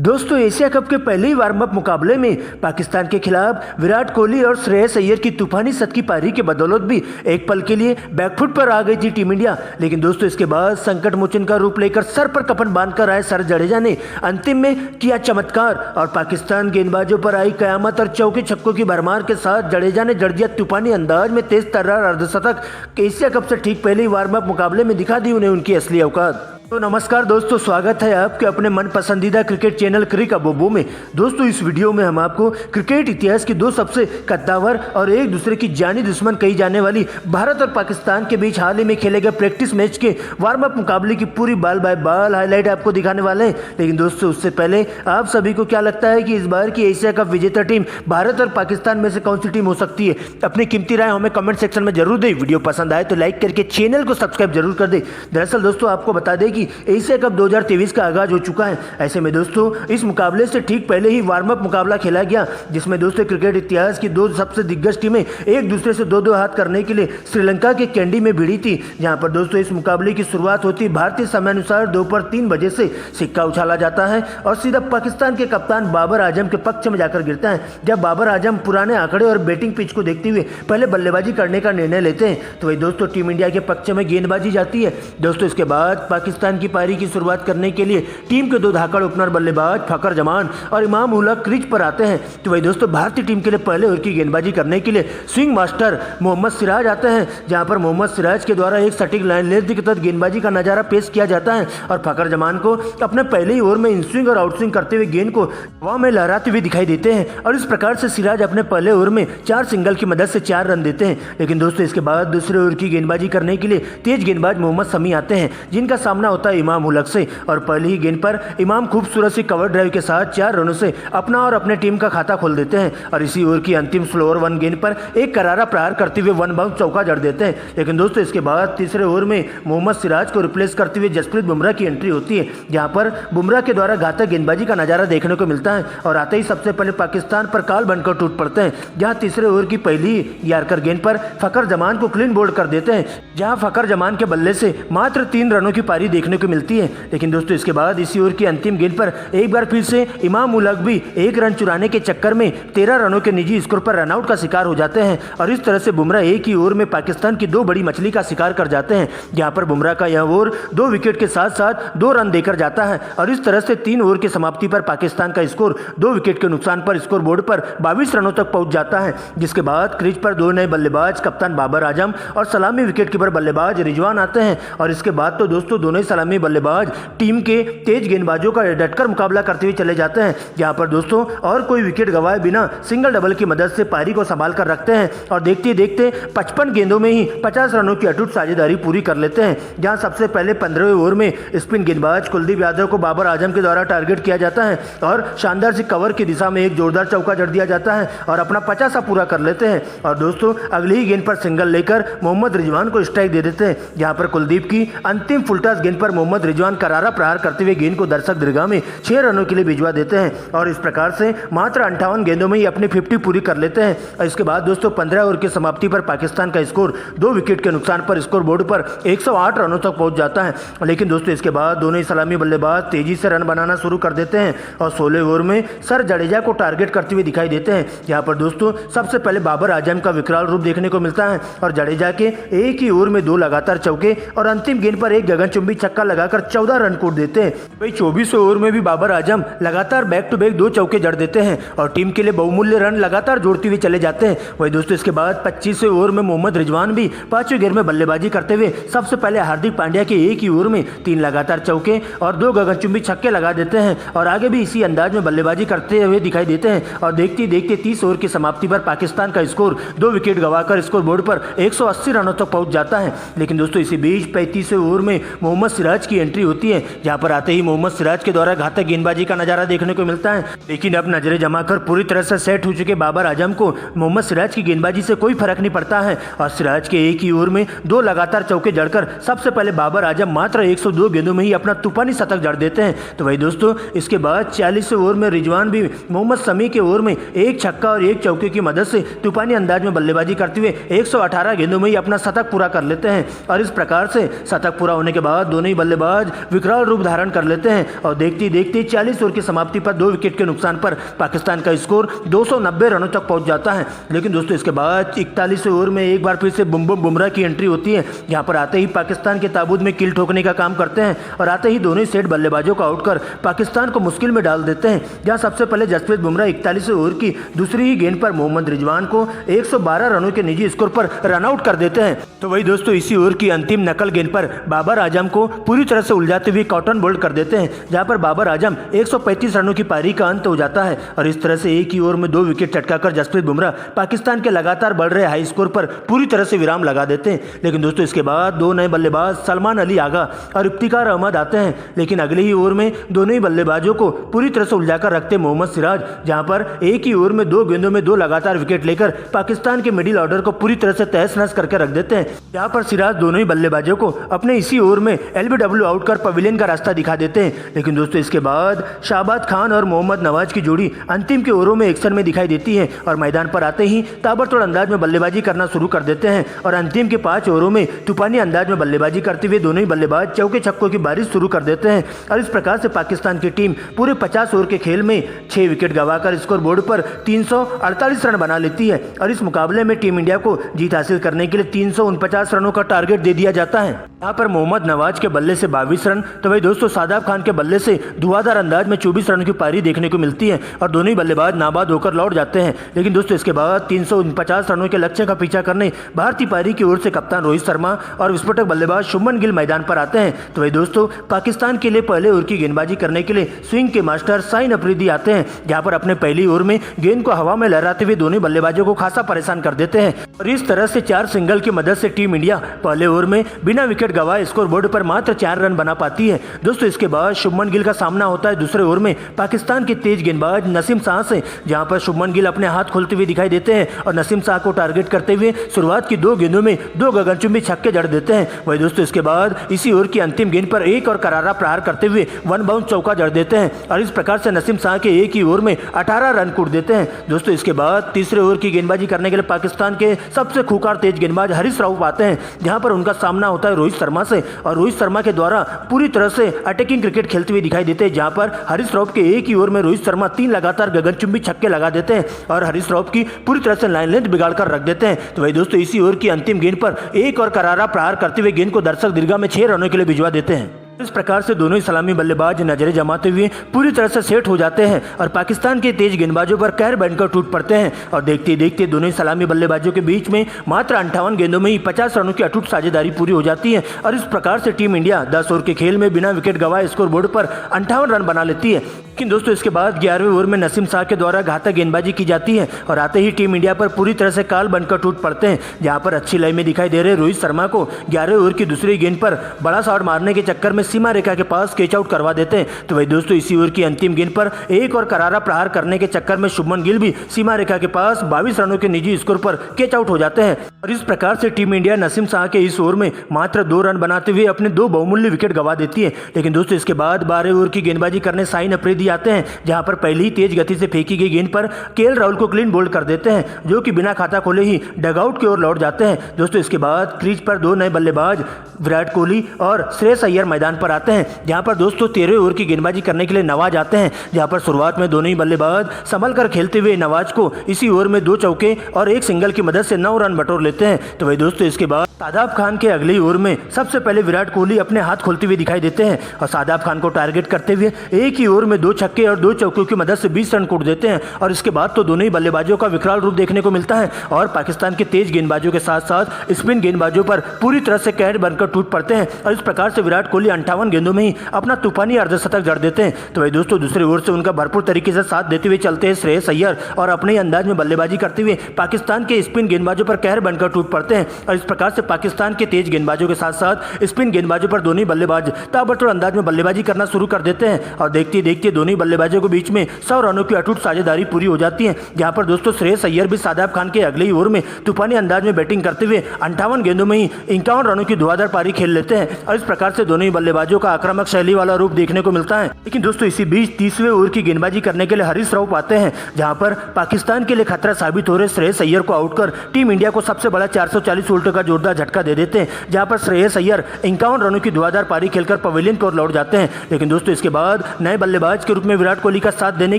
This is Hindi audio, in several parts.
दोस्तों एशिया कप के पहले ही वार्म अप मुकाबले में पाकिस्तान के खिलाफ विराट कोहली और श्रेयस अय्यर की तूफानी शतकी पारी के बदौलत भी एक पल के लिए बैकफुट पर आ गई थी टीम इंडिया। लेकिन दोस्तों इसके बाद संकट मोचन का रूप लेकर सर पर कफन बांधकर आए सर जडेजा ने अंतिम में किया चमत्कार और पाकिस्तान गेंदबाजों पर आई कयामत और चौके छक्कों की भरमार के साथ जडेजा ने जड़ दिया तूफानी अंदाज में तेज तर्रार अर्धशतक। एशिया कप से ठीक पहले ही वार्म अप मुकाबले में दिखा दी उन्हें उनकी असली औकात। तो नमस्कार दोस्तों, स्वागत है आपके अपने मन पसंदीदा क्रिकेट चैनल क्रिक अबोबो में। दोस्तों इस वीडियो में हम आपको क्रिकेट इतिहास की दो सबसे कद्दावर और एक दूसरे की जानी दुश्मन कही जाने वाली भारत और पाकिस्तान के बीच हाल ही में खेले गए प्रैक्टिस मैच के वार्म अप मुकाबले की पूरी बाल बाय बाल हाईलाइट आपको दिखाने वाले हैं। लेकिन दोस्तों उससे पहले आप सभी को क्या लगता है कि इस बार की एशिया कप विजेता टीम भारत और पाकिस्तान में से कौन सी टीम हो सकती है? अपनी कीमती राय हमें कमेंट सेक्शन में जरूर दें। वीडियो पसंद आए तो लाइक करके चैनल को सब्सक्राइब जरूर कर दे। दरअसल दोस्तों आपको बता दें कि एशिया कप 2023 का आगाज हो चुका है। ऐसे में दोस्तों इस मुकाबले से ठीक पहले ही वार्म अप मुकाबला खेला गया, जिसमें दोस्तों क्रिकेट इतिहास की दो सबसे दिग्गज टीमें एक दूसरे से दो हाथ करने के लिए श्रीलंका के कैंडी में भिड़ी थी। जहां पर दोस्तों इस मुकाबले की शुरुआत होती भारतीय समयानुसार दोपहर 3 बजे से सिक्का उछाला जाता है और सीधा पाकिस्तान के कप्तान बाबर आजम के पक्ष में जाकर गिरता है। जब बाबर आजम पुराने आंकड़े और बैटिंग पिच को देखते हुए पहले बल्लेबाजी करने का निर्णय लेते हैं तो वही दोस्तों टीम इंडिया के पक्ष में गेंदबाजी जाती है। दोस्तों इसके बाद पाकिस्तान की पारी की शुरुआत करने के लिए टीम के दो धाकड़ ओपनर बल्लेबाज फखर जमान और इमाम उल हक क्रीज पर आते हैं। तो वही दोस्तों भारतीय टीम के लिए पहले ओवर की गेंदबाजी करने के लिए स्विंग मास्टर मोहम्मद सिराज आते हैं, जहां पर मोहम्मद सिराज के द्वारा एक सटीक लाइन लेंथ के तहत गेंदबाजी का नजारा पेश किया जाता है और फखर जमान को अपने पहले ही ओवर में इन स्विंग और आउट स्विंग करते हुए गेंद को हवा में लहराते हुए दिखाई देते हैं और इस प्रकार से सिराज अपने पहले ओवर में 4 सिंगल की मदद से 4 रन देते हैं। लेकिन दोस्तों इसके बाद दूसरे ओवर की गेंदबाजी करने के लिए तेज गेंदबाज मोहम्मद शमी आते हैं, जिनका सामना होता है इमाम उल हक से और पहली ही गेंद पर इमाम खूबसूरत सी कवर ड्राइव के साथ 4 रनों से अपना और अपने टीम का खाता खोल देते हैं और इसी ओवर की अंतिम स्लोअर 1 गेंद पर एक करारा प्रहार करते हुए 1 बाउंस चौका जड़ देते हैं। लेकिन दोस्तों इसके बाद तीसरे ओवर में मोहम्मद सिराज को रिप्लेस करते हुए जसप्रीत बुमराह की एंट्री होती है, जहां पर बुमराह के द्वारा घातक गेंदबाजी का नजारा देखने को मिलता है और आते ही सबसे पहले पाकिस्तान पर काल बनकर टूट पड़ते हैं। जहां तीसरे ओवर की पहली यार्कर गेंद पर फखर जमान को क्लीन बोल्ड कर देते हैं, जहां फखर जमान के बल्ले से मात्र 3 रनों की पारी देखने को मिलती है। लेकिन दोस्तों इसके बाद इसी ओवर की अंतिम गेंद पर एक बार फिर से इमाम उल हक भी 1 रन चुराने के चक्कर में 13 रनों के निजी स्कोर पर रनआउट का शिकार हो जाते हैं और इस तरह से बुमराह एक ही ओवर में पाकिस्तान की 2 बड़ी मछली का शिकार कर जाते हैं। जहां पर बुमराह का यह ओवर 2 विकेट के साथ साथ 2 रन देकर जाता है और इस तरह से 3 ओवर की समाप्ति पर पाकिस्तान का स्कोर 2 विकेट के नुकसान पर स्कोर बोर्ड पर 22 रनों तक पहुंच जाता है। जिसके बाद क्रीज पर 2 नए बल्लेबाज कप्तान बाबर आजम और सलामी विकेट कीपर बल्लेबाज रिजवान आते हैं और इसके बाद तो दोस्तों दोनों ही सलामी बल्लेबाज टीम के तेज गेंदबाजों का डटकर मुकाबला करते हुए चले जाते हैं। जहां पर दोस्तों और कोई विकेट गंवाए बिना सिंगल डबल की मदद से पारी को संभाल कर रखते हैं और देखते देखते 55 गेंदों में ही 50 रनों की अटूट साझेदारी पूरी कर लेते हैं। जहां सबसे पहले 15वें ओवर में स्पिन गेंदबाज कुलदीप यादव को बाबर आजम के द्वारा टारगेट किया जाता है और शानदार सी कवर की दिशा में एक जोरदार चौका जड़ दिया जाता है और अपना 50 पूरा कर लेते हैं और दोस्तों अगली ही गेंद पर सिंगल लेकर मोहम्मद रिजवान को स्ट्राइक दे देते हैं। जहां पर कुलदीप की अंतिम फुलटॉस गेंद पर मोहम्मद रिजवान करारा प्रहार करते हुए गेंद को दर्शक दीर्घा में 6 रनों के लिए भिजवा देते हैं और इस प्रकार से मात्र 58 गेंदों में ही अपनी 50 पूरी कर लेते हैं। और इसके बाद दोस्तों 15 ओवर की समाप्ति पर पाकिस्तान का स्कोर 2 विकेट के नुकसान पर स्कोर बोर्ड पर 108 रनों तक पहुंच जाता है। लेकिन दोस्तों इसके बाद दोनों ही सलामी बल्लेबाज तेजी से रन बनाना शुरू कर देते हैं और 16 ओवर में सर जडेजा को टारगेट करते हुए दिखाई देते हैं। यहाँ पर दोस्तों सबसे पहले बाबर आजम का विकराल रूप देखने को मिलता है और जडेजा के एक ही ओवर में 2 लगातार चौके और अंतिम गेंद पर एक गगनचुंबी छक्का लगाकर 14 रन कूट देते हैं। वही 24वें ओवर में भी बाबर आजम लगातार बैक टू बैक 2 चौके जड़ देते हैं और टीम के लिए बहुमूल्य रन लगातार जोड़ते हुए चले जाते हैं। वही दोस्तों इसके बाद 25वें ओवर में मोहम्मद रिजवान भी 5वें गेंद में बल्लेबाजी करते हुए सबसे पहले हार्दिक पांड्या के एक ही ओवर में 3 लगातार चौके और 2 गगनचुंबी छक्के लगा देते हैं और आगे भी इसी अंदाज में बल्लेबाजी करते हुए दिखाई देते हैं और देखते देखते 30 ओवर की समाप्ति पर पाकिस्तान का स्कोर 2 विकेट गंवाकर स्कोर बोर्ड पर 180 रनों तक पहुंच जाता है। लेकिन दोस्तों इसी बीच 35वें ओवर में मोहम्मद सिराज की एंट्री होती है, जहां पर आते ही मोहम्मद सिराज के द्वारा घातक गेंदबाजी का नजारा देखने को मिलता है। लेकिन अब नजरें जमाकर पूरी तरह से सेट हो चुके बाबर आजम को मोहम्मद सिराज की गेंदबाजी से कोई फर्क नहीं पड़ता है और सिराज के एक ही ओवर में 2 लगातार चौके जड़कर सबसे पहले बाबर आजम मात्र 102 गेंदों में ही अपना तूफानी शतक जड़ देते हैं। तो वही दोस्तों इसके बाद 40वें ओवर में रिजवान भी मोहम्मद शमी के ओवर में 1 छक्का और 1 चौके की मदद से तूफानी अंदाज में बल्लेबाजी करते हुए 118 गेंदों में ही अपना शतक पूरा कर लेते हैं और इस प्रकार से शतक पूरा होने के बाद दोनों ही ही बल्लेबाज विकराल रूप धारण कर लेते हैं और देखते देखते 40 ओवर की समाप्ति पर 2 विकेट के नुकसान पर पाकिस्तान का स्कोर 290 रनों तक पहुंच जाता है। लेकिन दोस्तों इसके बाद 41 ओवर में एक बार फिर से बुमराह की एंट्री होती है, जहां पर आते ही पाकिस्तान के ताबूत में किल ठोकने का काम करते हैं और आते ही दोनों ही सेट बल्लेबाजों को आउट कर पाकिस्तान को मुश्किल में डाल देते हैं। जहां सबसे पहले जसप्रीत बुमराह 41 ओवर की दूसरी ही गेंद पर मोहम्मद रिजवान को 112 रनों के निजी स्कोर पर रन आउट कर देते हैं। तो वही दोस्तों इसी ओवर की अंतिम नकल गेंद पर बाबर आजम को पूरी तरह से उलझाते हुए कॉटन बोल्ड कर देते हैं, जहां पर बाबर आजम 135 रनों की पारी का अंत हो जाता है और इस तरह से एक ही ओवर में 2 विकेट चटकाकर जसप्रीत बुमराह पाकिस्तान के लगातार बढ़ रहे हाई स्कोर पर पूरी तरह से विराम लगा देते हैं। लेकिन दोस्तों इसके बाद 2 नए बल्लेबाज सलमान अली आगा और इफ्तिकार अहमद आते हैं, लेकिन अगले ही ओवर में दोनों ही बल्लेबाजों को पूरी तरह से उलझाकर रखते मोहम्मद सिराज, जहां पर एक ही ओवर में 2 गेंदों में 2 लगातार विकेट लेकर पाकिस्तान के मिडिल ऑर्डर को पूरी तरह से तहस नहस करके रख देते हैं। यहाँ पर सिराज दोनों ही बल्लेबाजों को अपने इसी ओवर में एलबीडब्ल्यू आउट कर पवेलियन का रास्ता दिखा देते हैं। लेकिन दोस्तों इसके बाद शाहबाज खान और मोहम्मद नवाज की जोड़ी अंतिम के ओवरों में एक्शन में दिखाई देती है और मैदान पर आते ही ताबड़तोड़ अंदाज में बल्लेबाजी करना शुरू कर देते हैं और अंतिम के 5 ओवरों में तूफानी अंदाज में बल्लेबाजी करते हुए दोनों ही बल्लेबाज चौके छक्कों की बारिश शुरू कर देते हैं और इस प्रकार से पाकिस्तान की टीम पूरे 50 ओवर के खेल में 6 विकेट गंवाकर स्कोर बोर्ड पर 348 रन बना लेती है और इस मुकाबले में टीम इंडिया को जीत हासिल करने के लिए 349 रनों का टारगेट दे दिया जाता है। यहाँ पर मोहम्मद नवाज के बल्ले से 22 रन, तो वही दोस्तों शादाब खान के बल्ले से धुआंधार अंदाज में 24 रन की पारी देखने को मिलती है और दोनों ही बल्लेबाज नाबाद होकर लौट जाते हैं। लेकिन दोस्तों इसके बाद 349 रनों के लक्ष्य का पीछा करने भारतीय पारी की ओर से कप्तान रोहित शर्मा और विस्फोटक बल्लेबाज शुभमन गिल मैदान पर आते हैं। तो वही दोस्तों पाकिस्तान के लिए पहले ओवर की गेंदबाजी करने के लिए स्विंग के मास्टर शाहीन अफरीदी आते हैं, जहां पर अपने पहली ओवर में गेंद को हवा में लहराते हुए दोनों बल्लेबाजों को खासा परेशान कर देते हैं और इस तरह से 4 सिंगल की मदद से टीम इंडिया पहले ओवर में बिना विकेट गंवाए स्कोर बोर्ड पर मात्र 4 रन बना पाती है। दोस्तों इसके बाद शुभमन गिल का सामना होता है दूसरे ओवर में पाकिस्तान के तेज गेंदबाज नसीम शाह से, जहां पर शुभमन गिल अपने हाथ खोलते हुए दिखाई देते हैं और नसीम शाह को टारगेट करते हुए शुरुआत की 2 गेंदों में 2 गगनचुंबी छक्के जड़ देते हैं। वही दोस्तों इसके बाद इसी ओवर की अंतिम गेंद पर एक और करारा प्रहार करते हुए 1 बाउंस चौका जड़ देते हैं और इस प्रकार से नसीम शाह के एक ही ओवर में 18 रन कूट देते हैं। दोस्तों इसके बाद तीसरे ओवर की गेंदबाजी करने के लिए पाकिस्तान के सबसे खूंखार तेज गेंदबाज हरीश राउफ आते हैं, जहां पर उनका सामना होता है रोहित शर्मा से और रोहित शर्मा के द्वारा पूरी तरह से अटैकिंग क्रिकेट खेलते हुए दिखाई देते हैं, जहां पर हरीश राउफ के एक ही ओवर में रोहित शर्मा 3 लगातार गगनचुंबी छक्के लगा देते हैं और हरीश राउफ की पूरी तरह से लाइन लेंथ बिगाड़ कर रख देते हैं। तो वही दोस्तों इसी ओवर की अंतिम गेंद पर एक और करारा प्रहार करते हुए गेंद को दर्शक दीर्घा में 6 रनों के लिए भिजवा देते हैं। इस प्रकार से दोनों ही सलामी बल्लेबाज नजरें जमाते हुए पूरी तरह से सेट हो जाते हैं और पाकिस्तान के तेज गेंदबाजों पर कहर बनकर टूट पड़ते हैं और देखते देखते दोनों ही सलामी बल्लेबाजों के बीच में मात्र 58 गेंदों में ही 50 रनों की अटूट साझेदारी पूरी हो जाती है और इस प्रकार से टीम इंडिया 10 ओवर के खेल में बिना विकेट गंवाए स्कोर बोर्ड पर 58 रन बना लेती है। लेकिन दोस्तों इसके बाद 11वें ओवर में नसीम शाह के द्वारा घातक गेंदबाजी की जाती है और आते ही टीम इंडिया पर पूरी तरह से काल बनकर टूट पड़ते हैं, जहां पर अच्छी लय में दिखाई दे रहे रोहित शर्मा को 11वें ओवर की दूसरी गेंद पर बड़ा शॉट मारने के चक्कर में सीमा रेखा के पास कैच आउट करवा देते हैं। तो वही दोस्तों इसी ओवर की अंतिम गेंद पर एक और करारा प्रहार करने के चक्कर में शुभमन गिल भी सीमा रेखा के पास 22 रनों के निजी स्कोर पर कैच आउट हो जाते हैं और इस प्रकार से टीम इंडिया नसीम शाह के इस ओवर में मात्र 2 रन बनाते हुए अपने 2 बहुमूल्य विकेट गंवा देती है। लेकिन दोस्तों इसके बाद 12वें ओवर की गेंदबाजी करने शाहीन अफरीदी आते हैं, जहां पर पहली ही तेज गति से फेंकी गई गेंद पर केएल राहुल को क्लीन बोल्ड कर देते हैं, जो कि बिना खाता खोले ही डगआउट की ओर लौट जाते हैं। दोस्तों इसके बाद क्रीज पर 2 नए बल्लेबाज विराट कोहली और श्रेयस अय्यर मैदान पर आते हैं, जहां पर दोस्तों 13वें ओवर की गेंदबाजी करने के लिए नवाज आते हैं, जहां पर शुरुआत में दोनों ही बल्लेबाज संभल कर खेलते हुए नवाज को इसी ओवर में 2 चौके और 1 सिंगल की मदद से 9 रन बटोर लेते हैं। तो वही दोस्तों इसके बाद शादाब खान के अगले ओवर में सबसे पहले विराट कोहली अपने हाथ खोलते हुए दिखाई देते हैं और शादाब खान को टारगेट करते हुए एक ही ओवर में 2 छक्के और 2 चौकों की मदद से 20 रन कूट देते हैं और इसके बाद तो दोनों ही बल्लेबाजों का विकराल रूप देखने को मिलता है और पाकिस्तान के तेज गेंदबाजों के साथ साथ स्पिन गेंदबाजों पर पूरी तरह से कहर बनकर टूट पड़ते हैं और इस प्रकार से विराट कोहली 58 गेंदों में ही अपना तूफानी अर्धशतक जड़ देते हैं। तो वही दोस्तों दूसरे ओवर से उनका भरपूर तरीके से साथ देते हुए चलते हैं श्रेयस अय्यर और अपने ही अंदाज में बल्लेबाजी करते हुए पाकिस्तान के स्पिन गेंदबाजों पर कहर बनकर टूट पड़ते हैं और इस प्रकार से पाकिस्तान के तेज गेंदबाजों के साथ साथ स्पिन गेंदबाजों पर दोनों बल्लेबाज ताबड़तोड़ अंदाज में बल्लेबाजी करना शुरू कर देते हैं और देखते देखते दोनों बल्लेबाजों के बीच में 100 रनों की अटूट साझेदारी पूरी हो जाती है, जहां पर दोस्तों श्रेयस अय्यर भी शादाब खान के अगले ही ओवर में तूफानी अंदाज में बैटिंग करते हुए 58 गेंदों में ही 51 रनों की धुआंधार पारी खेल लेते हैं और इस प्रकार से दोनों ही बल्लेबाजों का आक्रामक शैली वाला रूप देखने को मिलता है। लेकिन दोस्तों इसी बीच 30वें ओवर की गेंदबाजी करने के लिए हरीश राउफ आते हैं, जहां पर पाकिस्तान के लिए खतरा साबित हो रहे श्रेयस अय्यर को आउट कर टीम इंडिया को सबसे बड़ा 440 उल्टे का जोरदार झटका दे देते हैं, जहां पर श्रेयस अय्यर 51 रनों की धुआंधार पारी खेलकर पवेलियन की ओर लौट जाते हैं। लेकिन दोस्तों इसके बाद नए बल्लेबाज के रूप में विराट कोहली का साथ देने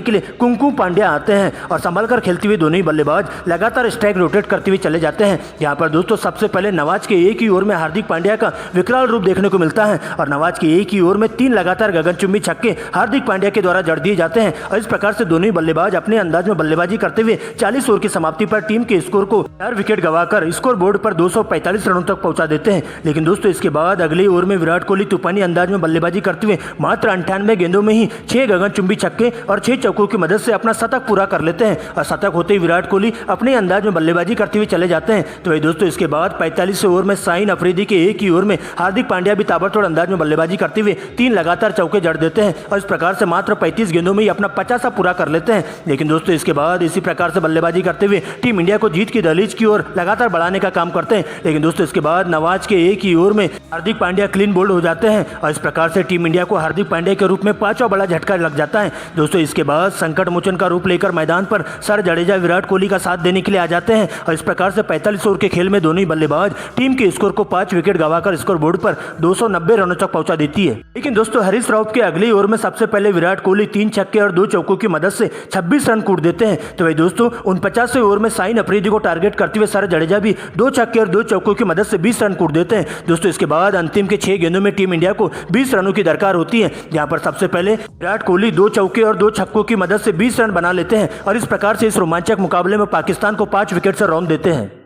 के लिए कुमकुम पांड्या आते हैं और संभलकर खेलते हुए दोनों ही बल्लेबाज लगातार स्ट्राइक रोटेट करते हुए चले जाते हैं। यहाँ पर दोस्तों सबसे पहले नवाज के एक ही ओवर में हार्दिक पांड्या का विकराल रूप देखने को मिलता है और नवाज के एक ही ओवर में 3 लगातार गगनचुंबी छक्के हार्दिक पांड्या के द्वारा जड़ दिए जाते हैं और इस प्रकार से दोनों ही बल्लेबाज अपने अंदाज में बल्लेबाजी करते हुए 40 ओवर की समाप्ति पर टीम के स्कोर को 4 विकेट गंवाकर स्कोर बोर्ड पर 245 रनों तक पहुंचा देते हैं। लेकिन दोस्तों इसके बाद अगले ओवर में विराट कोहली तूफानी अंदाज में बल्लेबाजी करते हुए मात्र 98 गेंदों में ही 6 गगनचुंबी छक्के और 6 चौकों की मदद से अपना शतक पूरा कर लेते हैं और शतक होते ही विराट कोहली अपने अंदाज में बल्लेबाजी करते हुए चले जाते हैं। तो वही दोस्तों इसके बाद 45 ओवर में शाहीन अफरीदी के एक ही ओवर में हार्दिक पांड्या भी ताबड़तोड़ अंदाज में बल्लेबाजी करते हुए 3 लगातार चौके जड़ देते हैं और इस प्रकार से मात्र 35 गेंदों में ही अपना 50 पूरा कर लेते हैं। लेकिन दोस्तों इसके बाद इसी प्रकार से बल्लेबाजी करते हुए टीम इंडिया को जीत की दहलीज की ओर लगातार बढ़ाने का काम करते हैं। लेकिन दोस्तों इसके बाद नवाज के एक ही ओवर में हार्दिक पांड्या क्लीन बोल्ड हो जाते हैं और इस प्रकार से टीम इंडिया को हार्दिक पांड्या के रूप में 5वां बड़ा झटका लग जाता है। दोस्तों इसके बाद संकट मोचन का रूप लेकर मैदान पर सर जडेजा विराट कोहली का साथ देने के लिए आ जाते हैं और इस प्रकार से 45 ओवर के खेल में दोनों ही बल्लेबाज टीम के स्कोर को 5 विकेट गंवाकर स्कोर बोर्ड पर 290 रनों तक पहुंचा देती है। लेकिन दोस्तों हरीश राउत के अगले ओवर में सबसे पहले विराट कोहली 3 छक्के और 2 चौकों की मदद से 26 रन कूट देते हैं। तो वही दोस्तों 49वें ओवर में शाहीन अफरीदी को टारगेट करते हुए सर जडेजा भी 2 छक्के और 2 चौकों की मदद से 20 रन कूट देते हैं। दोस्तों इसके बाद अंतिम के 6 गेंदों में टीम इंडिया को 20 रनों की दरकार होती है, जहां पर सबसे पहले विराट कोहली 2 चौके और 2 छक्कों की मदद से 20 रन बना लेते हैं और इस प्रकार से इस रोमांचक मुकाबले में पाकिस्तान को 5 विकेट से रौंद देते हैं।